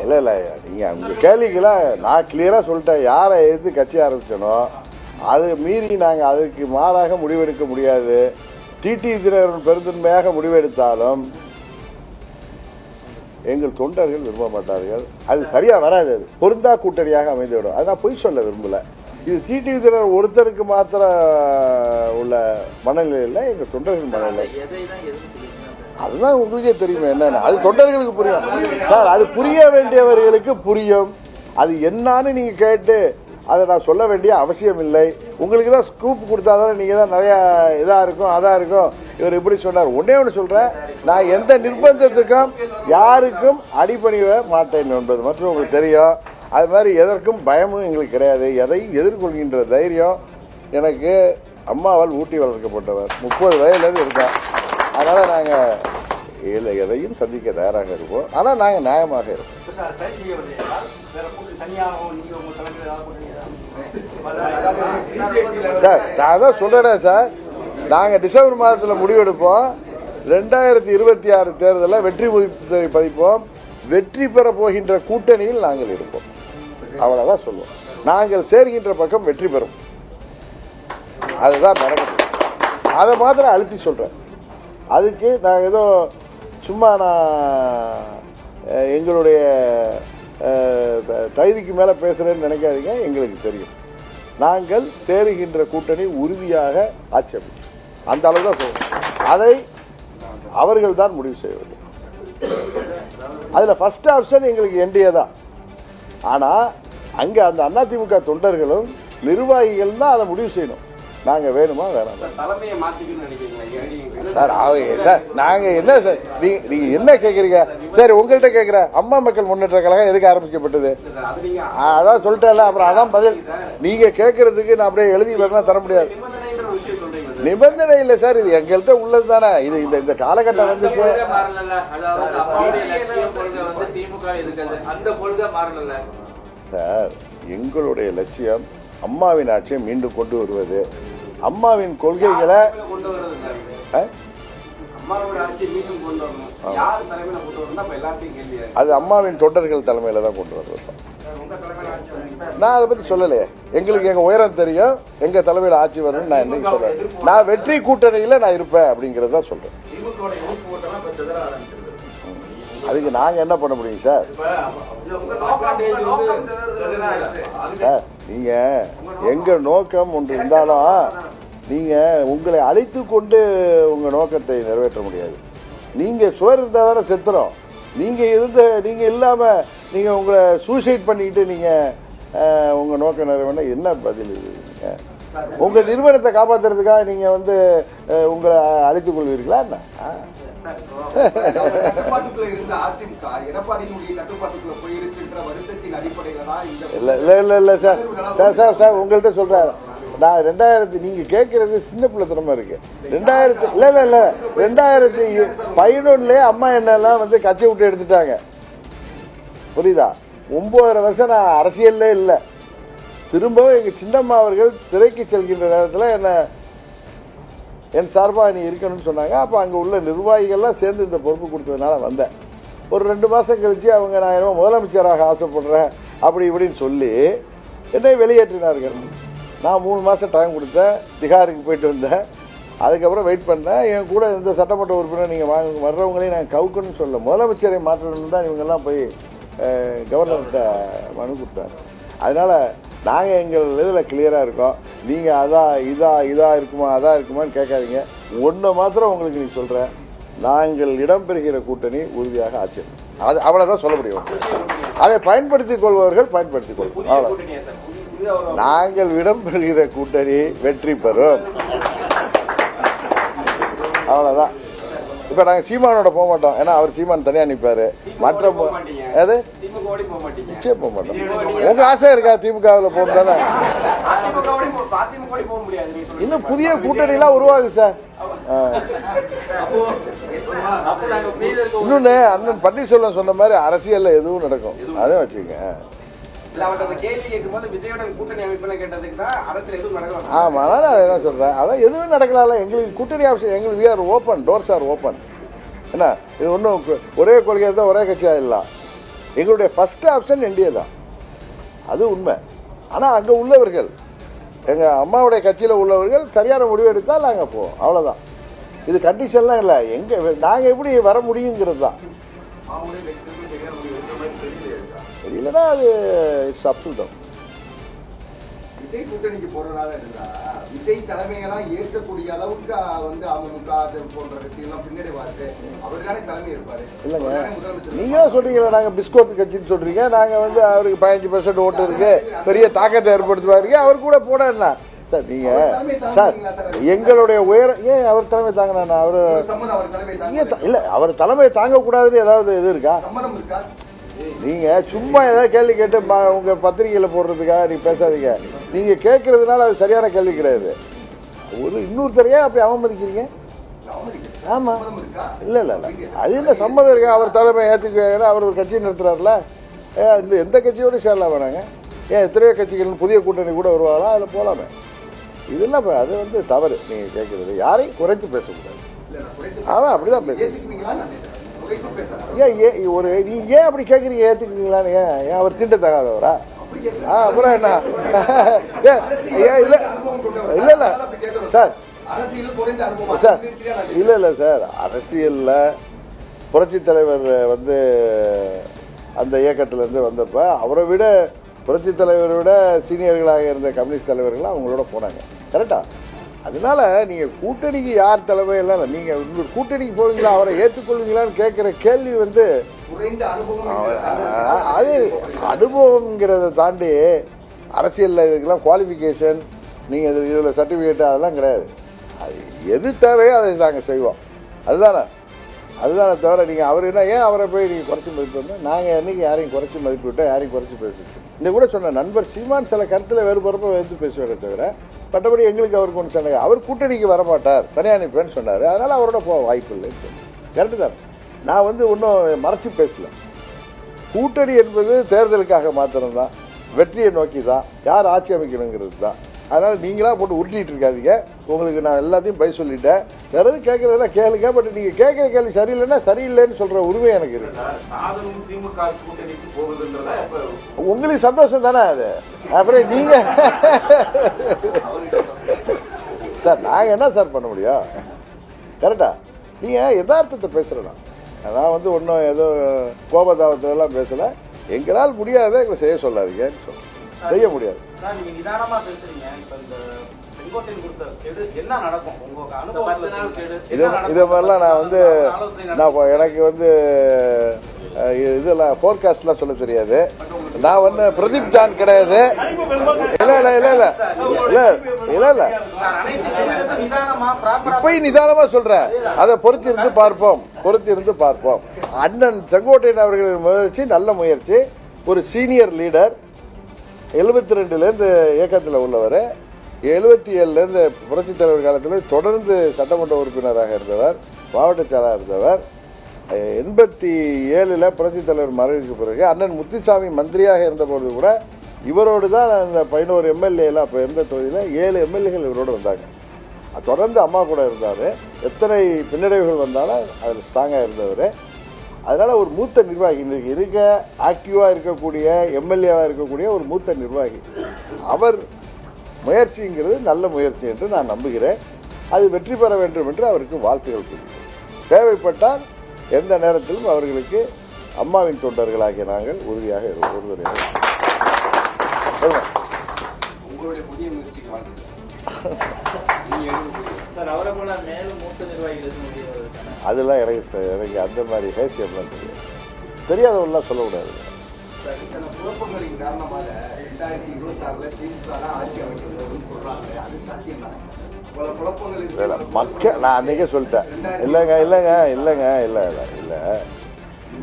இல்லை நீங்கள் உங்கள் கேள்விக்கெல்லாம் நான் கிளியராக சொல்லிட்டேன். யாரை எதிர்த்து கட்சி ஆரம்பிச்சனோ அது மீறி நாங்கள் அதுக்கு மாறாக முடிவெடுக்க முடியாது. டிடிவி தினகரன் பெருந்தன்மையாக முடிவெடுத்தாலும் எங்கள் தொண்டர்கள் விரும்ப மாட்டார்கள். அது சரியா வராது, அது பொருந்தா கூட்டணியாக அமைந்துவிடும். அதை நான் பொய் சொல்ல விரும்பல. இது டிடிவி தினகரன் ஒருத்தருக்கு மாத்திரம் உள்ள மனநிலையில் எங்கள் தொண்டர்கள் மனநிலை. அதுதான் உங்களுக்கே தெரியுமே என்னன்னு. அது தொண்டர்களுக்கு புரியும் சார், அது புரிய வேண்டியவர்களுக்கு புரியும். அது என்னன்னு நீங்க கேட்டு அதை நான் சொல்ல வேண்டிய அவசியம் இல்லை. உங்களுக்கு தான் ஸ்கூப் கொடுத்தா தானே நீங்கள் தான் நிறையா இதாக இருக்கும் அதாக இருக்கும் இவர் இப்படி சொன்னார். ஒன்றே ஒன்று சொல்கிறேன், நான் எந்த நிர்பந்தத்துக்கும் யாருக்கும் அடிபணிய மாட்டேன் என்பது மற்றும் உங்களுக்கு தெரியும். அது மாதிரி எதற்கும் பயமும் எங்களுக்கு கிடையாது. எதையும் எதிர்கொள்கின்ற தைரியம் எனக்கு அம்மாவால் ஊட்டி வளர்க்கப்பட்டவர். 30 வயதுலேருந்து இருக்கேன். அதனால் நாங்கள் எதையும் சந்திக்க தயாராக இருப்போம். ஆனால் நாங்கள் நியாயமாக இருப்போம். சார் நான் தான் சொல்றேன் சார், நாங்கள் டிசம்பர் மாதத்தில் முடிவெடுப்போம். 2026 தேர்தலில் வெற்றி பதிப்போம். வெற்றி பெற போகின்ற கூட்டணியில் நாங்கள் இருப்போம். அவ்வளவுதான் சொல்லுவோம். நாங்கள் சேர்கின்ற பக்கம் வெற்றி பெறும். அதுதான் நடக்கும். அதை மாத்திரம் அழுத்தி சொல்றேன். அதுக்கு நான் ஏதோ சும்மா எங்களுடைய தகுதிக்கு மேலே பேசுகிறேன்னு நினைக்காதீங்க. எங்களுக்கு தெரியும், நாங்கள் சேருகின்ற கூட்டணி உறுதியாக ஆட்சேபிக்கும். அந்த அளவு தான் சொல்லுவோம். அதை அவர்கள் தான் முடிவு செய்ய வேண்டும். அதில் ஃபர்ஸ்ட் ஆப்ஷன் எங்களுக்கு என்டிஏ தான். ஆனால் அங்கே அந்த அதிமுக தொண்டர்களும் நிர்வாகிகள் தான் அதை முடிவு செய்யணும். நாங்கள் வேணுமா வேணாம் தலைமையை மாற்றிக்கணும்னு நினைக்கிறீங்களா சார்? சார் நாங்கள் என்ன சார், நீங்கள் என்ன கேட்குறீங்க? சரி உங்கள்கிட்ட கேட்குறேன், அம்மா மக்கள் முன்னேற்ற கழகம் எதுக்கு ஆரம்பிக்கப்பட்டது? அதான் சொல்லிட்டேன்ல, அப்புறம் அதான் பதில். நீங்கள் கேட்கறதுக்கு நான் அப்படியே எழுதி வரலாம் தர முடியாது. நிபந்தனை இல்லை சார், இது எங்கள்கிட்ட உள்ளது தானே. இது இந்த காலகட்டம் வந்துச்சு. சார் எங்களுடைய லட்சியம் அம்மாவின் ஆட்சியை மீண்டும் கொண்டு வருவது, அம்மாவின் கொள்கைகளை அது அம்மாவின் தொண்டர்கள் தலைமையில தான் கொண்டு வருவது. நான் அதை பத்தி சொல்லலையே. எங்களுக்கு எங்க உயரம் தெரியும், எங்க தலைமையில் ஆட்சி வரணும்னு நான் என்னைக்கு சொல்றேன். நான் வெற்றி கூட்டணியில நான் இருப்பேன் அப்படிங்கறத சொல்றேன். அதுக்கு நாங்க என்ன பண்ண முடியும் சார்? சார் நீங்க எங்க நோக்கம் ஒன்று இருந்தாலும் நீங்க உங்களை அழைத்து கொண்டு உங்க நோக்கத்தை நிறைவேற்ற முடியாது. நீங்க சுவர் இருந்தா தானே செத்துறோம். நீங்க இல்லாம நீங்க உங்களை சூசைட் பண்ணிக்கிட்டு நீங்க உங்க நோக்கம் நிறைவேற என்ன பதில் இது? உங்க நிறுவனத்தை காப்பாத்துறதுக்காக நீங்க உங்களை அழைத்துக் கொள்வீர்களா என்ன? இல்ல சார் உங்கள்கிட்ட சொல்றாரு. நான் 2000 நீங்க கேட்கறது சின்ன பிள்ளைத்தனமா இருக்கு. 2011 அம்மா என்னெல்லாம் கட்சி விட்டு எடுத்துட்டாங்க, புரியுதா? 9 வருஷம் நான் அரசியல்ல இல்லை. திரும்பவும் எங்க சின்னம்மா அவர்கள் சிறைக்கு செல்கின்ற நேரத்தில் என் சார்பாக நீ இருக்கணும்னு சொன்னாங்க. அப்போ அங்கே உள்ள நிர்வாகிகள்லாம் சேர்ந்து இந்த பொறுப்பு கொடுத்ததுனால வந்தேன். ஒரு 2 மாதம் கழிச்சு அவங்க நான் என்னமோ முதலமைச்சராக ஆசைப்படுறேன் அப்படி இப்படின்னு சொல்லி என்னை வெளியேற்றினார்கள். நான் 3 மாதம் டைம் கொடுத்தேன், திகாருக்கு போயிட்டு வந்தேன். அதுக்கப்புறம் வெயிட் பண்ணேன். என் கூட இந்த சட்டமன்ற உறுப்பினர் நீங்கள் வர்றவங்களையும் நான் கவுக்கணும்னு சொல்ல, முதலமைச்சரை மாற்றணும்னு தான் இவங்கெல்லாம் போய் கவர்னர்கிட்ட மனு கொடுத்தாங்க. அதனால் நாங்கள் எங்கள் இதில் கிளியராக இருக்கோம். நீங்கள் இதாக இருக்குமா அதாக இருக்குமான்னு கேட்காதீங்க. ஒன்று மாத்திரம் உங்களுக்கு நீ சொல்கிறேன், நாங்கள் இடம்பெறுகிற கூட்டணி உறுதியாக ஆட்சி. அது அவ்வளோதான் சொல்ல முடியும். அதை பயன்படுத்திக் கொள்பவர்கள் பயன்படுத்திக் கொள்வோம். அவ்வளோ. நாங்கள் இடம்பெறுகிற கூட்டணி வெற்றி பெறும், அவ்வளோதான். இப்போ நாங்கள் சீமானோட போக மாட்டோம், ஏன்னா அவர் சீமான் தனியாக நிற்பாரு. மற்ற அது நிச்சயம் போக மாட்டோம். உங்க ஆசை இருக்கா திமுகவில் போகணும்தானே? இன்னும் புதிய கூட்டணிலாம் உருவாகுது சார். இன்னொன்னு அண்ணன் பன்னீர்செல்வம் சொன்ன மாதிரி அரசியல்ல எதுவும் நடக்கும், அதே வச்சுக்கோங்க. ஆமா, அதான் அதான் சொல்றேன். அதான் எதுவுமே நடக்கலாம். எங்களுக்கு கூட்டணி ஆப்ஷன், எங்களுக்கு we are open, doors are open. என்ன இது ஒன்றும் ஒரே கொள்கை தான் ஒரே கட்சியாக இல்லை. எங்களுடைய ஃபர்ஸ்ட் ஆப்ஷன் என்டிஏ தான், அது உண்மை. ஆனால் அங்கே உள்ளவர்கள், எங்கள் அம்மாவுடைய கட்சியில் உள்ளவர்கள் சரியான முடிவு எடுத்தால் நாங்கள் போவோம், அவ்வளோதான். இது கண்டிஷன்லாம் இல்லை. நாங்கள் எப்படி வர முடியுங்கிறது தான். இல்லைன்னா அது it's up to them. Vijay கூட்டணிக்கு போறதாக இருந்தா விஜய் தலைமையெல்லாம் ஏற்கக்கூடிய அளவுக்கு அமமுக போன்ற கட்சிகள்லாம் பின்னாடி பார்த்து அவருக்கான தலைமை இருப்பாரு. இல்லைங்க, நீங்க தான் சொல்றீங்களா நாங்க பிஸ்கோத் கட்சின்னு சொல்றீங்க. நாங்க அவருக்கு 15% ஓட்டு இருக்கு, பெரிய தாக்கத்தை ஏற்படுத்துவாரு, அவர் கூட போட என்ன சார்? நீங்க சார் எங்களுடைய உயரம் ஏன் அவர் தலைமை தாங்கினா? அவரு இல்ல, அவர் தலைமை தாங்க கூடாதுன்னு ஏதாவது இது இருக்கா? நீங்க சும்மா ஏதாவது கேள்வி கேட்டு உங்க பத்திரிகையில போடுறதுக்காக நீங்க பேசாதீங்க. நீங்க கேட்கறதுனால அது சரியான கேள்வி கிடையாது. ஒரு இன்னொருத்தரையா அப்படி அவமதிக்கிறீங்க? ஆமா, இல்ல இல்ல இல்ல, அது இல்ல சம்மதம் இருக்கு. அவர் தலைமை ஏத்துக்க, அவர் ஒரு கட்சி நடத்துறாருல, இந்த எந்த கட்சியோட சேரலாம் வேணாங்க? ஏன் எத்தனையோ கட்சிகள் புதிய கூட்டணி கூட வருவாங்களா, அதில் போகலாமே. இதெல்லாம் அது தவறு. நீங்க கேட்கறது யாரையும் குறைத்து பேசக்கூடாது. அவன் அப்படிதான் பேசுறீங்க. ஒரு நீ ஏன் அப்படி கேட்குறீங்க? ஏத்துக்கிறீங்களான்னு ஏன் அவர் திண்ட தகாதவரா? அப்புறம் என்ன? இல்ல இல்ல இல்ல சார், சார் இல்ல இல்ல சார், அரசியல்ல புரட்சி தலைவர் அந்த இயக்கத்துல இருந்து வந்தப்ப அவரை விட புரட்சி தலைவரை விட சீனியர்களாக இருந்த கம்யூனிஸ்ட் தலைவர்கள் அவங்களோட போனாங்க, கரெக்டா? அதனால நீங்க கூட்டணிக்கு யார் தலைமை எல்லாம் நீங்க கூட்டணிக்கு போவீங்களா, அவரை ஏற்றுக்கொள்வீங்களான்னு கேட்கிற கேள்வி குறைந்த அனுபவம் அது அனுபவங்கிறத தாண்டி அரசியலில் இதுக்கெல்லாம் குவாலிஃபிகேஷன் நீங்கள் இதில் சர்டிஃபிகேட் அதெல்லாம் கிடையாது. அது எது தேவையோ அதை நாங்கள் செய்வோம். அதுதானே தவிர நீங்கள் அவர் என்ன ஏன் அவரை போய் நீங்கள் குறைச்சி மதிப்பிட்டோம்னா நாங்கள் என்றைக்கு யாரையும் குறைச்சி மதிப்பிட்டோம், யாரையும் குறைச்சி பேசிட்டோம். இந்த கூட சொன்ன நண்பர் சீமான் சில கருத்தில் வேறுபடுறப்ப எடுத்து பேசுவாரே தவிர மற்றபடி எங்களுக்கு அவருக்கு ஒன்று சொன்னாங்க. அவர் கூட்டணிக்கு வரமாட்டார், தனியாக நிற்பேன்னு சொன்னார். அதனால் அவரோட போக வாய்ப்பு இல்லை. கரெக்டு தான். நான் ஒன்றும் மறைச்சி பேசல. கூட்டணி என்பது தேர்தலுக்காக மாத்திரம்தான், வெற்றியை நோக்கி தான், யார் ஆட்சி அமைக்கணுங்கிறது தான். அதனால் நீங்களாக போட்டு உருட்டிகிட்டு இருக்காதீங்க. உங்களுக்கு நான் எல்லாத்தையும் பை சொல்லிட்டேன். வேறு எதுவும் கேட்குறதெல்லாம் கேளுங்க. பட் நீங்கள் கேட்குற கேள்வி சரியில்லைன்னா சரியில்லைன்னு சொல்கிற உரிமை எனக்கு இருக்கு. உங்களுக்கு சந்தோஷம் தானே அது. அப்புறம் நீங்கள் சார் நாங்கள் என்ன சார் பண்ண முடியும்? கரெக்டா? நீங்கள் யதார்த்தத்தை பேசுகிறேன். நான் ஒன்றும் ஏதோ கோபதாபத்திலலாம் பேசலை. எங்களால் முடியாத எங்களை செய்ய சொல்லாதீங்கன்னு சொல்லுங்கள். செய்ய முடியாது. இதை மாதிரிலாம் நான் எனக்கு இதெல்லாம் ஃபோர்காஸ்ட்லாம் சொல்ல தெரியாது. நான் பிரதீப் ஜான் கிடையாது. இல்ல இப்பயும் நிதானமா சொல்றேன். அதை பொறுத்திருந்து பார்ப்போம். அண்ணன் செங்கோட்டையன் அவர்களின் முயற்சி நல்ல முயற்சி. ஒரு சீனியர் லீடர், 72லேருந்து இயக்கத்தில் உள்ளவர், 77லேருந்து புரட்சித் தலைவர் காலத்தில் தொடர்ந்து சட்டமன்ற உறுப்பினராக இருந்தவர், மாவட்ட செயலாளர் இருந்தவர். 87ல் புரட்சித் தலைவர் மறைவுக்கு பிறகு அண்ணன் முத்துசாமி மந்திரியாக இருந்தபோது கூட இவரோடு தான் அந்த 11 எம்எல்ஏலாம் அப்போ இருந்த தொகுதியில் 7 எம்எல்ஏகள் இவரோடு வந்தாங்க. தொடர்ந்து அம்மா கூட இருந்தார். எத்தனை பின்னடைவுகள் வந்தாலும் அதில் ஸ்ட்ராங்காக இருந்தவர். அதனால் ஒரு மூத்த நிர்வாகி, இன்றைக்கு ஆக்டிவாக இருக்கக்கூடிய எம்எல்ஏவாக இருக்கக்கூடிய ஒரு மூத்த நிர்வாகி. அவர் முயற்சிங்கிறது நல்ல முயற்சி என்று நான் நம்புகிறேன். அது வெற்றி பெற வேண்டும் என்று அவருக்கு வாழ்த்துக்கள் சொல்கிறேன். தேவைப்பட்டால் எந்த நேரத்திலும் அவர்களுக்கு அம்மாவின் தொண்டர்களாகிய நாங்கள் உறுதியாக அதெல்லாம் எனக்கு அந்த மாதிரி ஹேசியம்லாம் தெரியாதவெல்லாம் சொல்லக்கூடாது. குழப்பங்களின் காரணமாக 2026 திமுக ஆட்சி அமைக்கிறது சொல்றாங்க. அது சாத்தியம் தான். மக்கள் நான் அன்னைக்கே சொல்லிட்டேன். இல்லை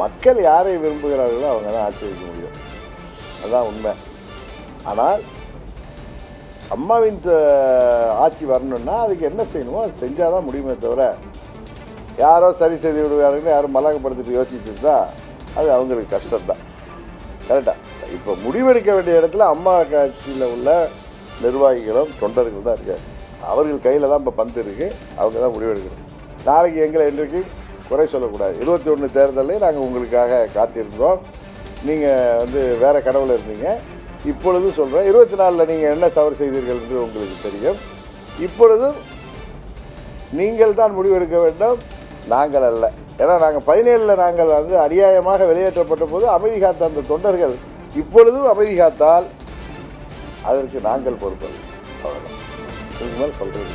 மக்கள் யாரை விரும்புகிறார்களோ அவங்க தான் ஆட்சி வைக்க முடியும். அதுதான் உண்மை. ஆனால் அம்மாவின் ஆட்சி வரணும்னா அதுக்கு என்ன செய்யணுமோ அது செஞ்சாதான் முடியுமே தவிர யாரோ சரி செய்து விடுவாருன்னு யாரும் மலகப்படுத்திட்டு யோசிச்சுட்டு இருந்தா அது அவங்களுக்கு கஷ்டம்தான். கரெக்டா? இப்போ முடிவெடுக்க வேண்டிய இடத்துல அம்மா கட்சியில் உள்ள நிர்வாகிகளும் தொண்டர்கள் தான் இருக்காரு. அவர்கள் கையில் தான் இப்போ பந்து இருக்கு. அவங்க தான் முடிவெடுக்கணும். நாளைக்கு எங்களை இன்றைக்கு குறை சொல்லக்கூடாது. 21 தேர்தலில் நாங்கள் உங்களுக்காக காத்திருந்தோம். நீங்கள் வேற கடவுள இருந்தீங்க. இப்பொழுதும் சொல்கிறேன், 24 நீங்கள் என்ன தவறு செய்தீர்கள் என்று உங்களுக்கு தெரியும். இப்பொழுதும் நீங்கள் தான் முடிவெடுக்க வேண்டும், நாங்கள் அல்ல. ஏன்னா நாங்கள் 17 நாங்கள் அநியாயமாக வெளியேற்றப்பட்ட போது அமைதி காத்த அந்த தொண்டர்கள் இப்பொழுதும் அமைதி காத்தால் அதற்கு நாங்கள் பொறுப்பது. அவ்வளோதான். இதுக்கு மேலே சொல்கிறது.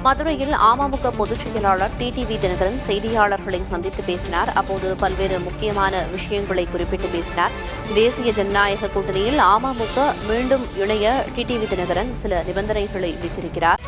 மதுரையில் அமமுக பொதுச் செயலாளர் டிடிவி தினகரன் செய்தியாளர்களை சந்தித்து பேசினார். அப்போது பல்வேறு முக்கியமான விஷயங்களை குறிப்பிட்டு பேசினார். தேசிய ஜனநாயக கூட்டணியில் அமமுக மீண்டும் இணைய டிடிவி தினகரன் சில நிபந்தனைகளை விதித்திருக்கிறார்.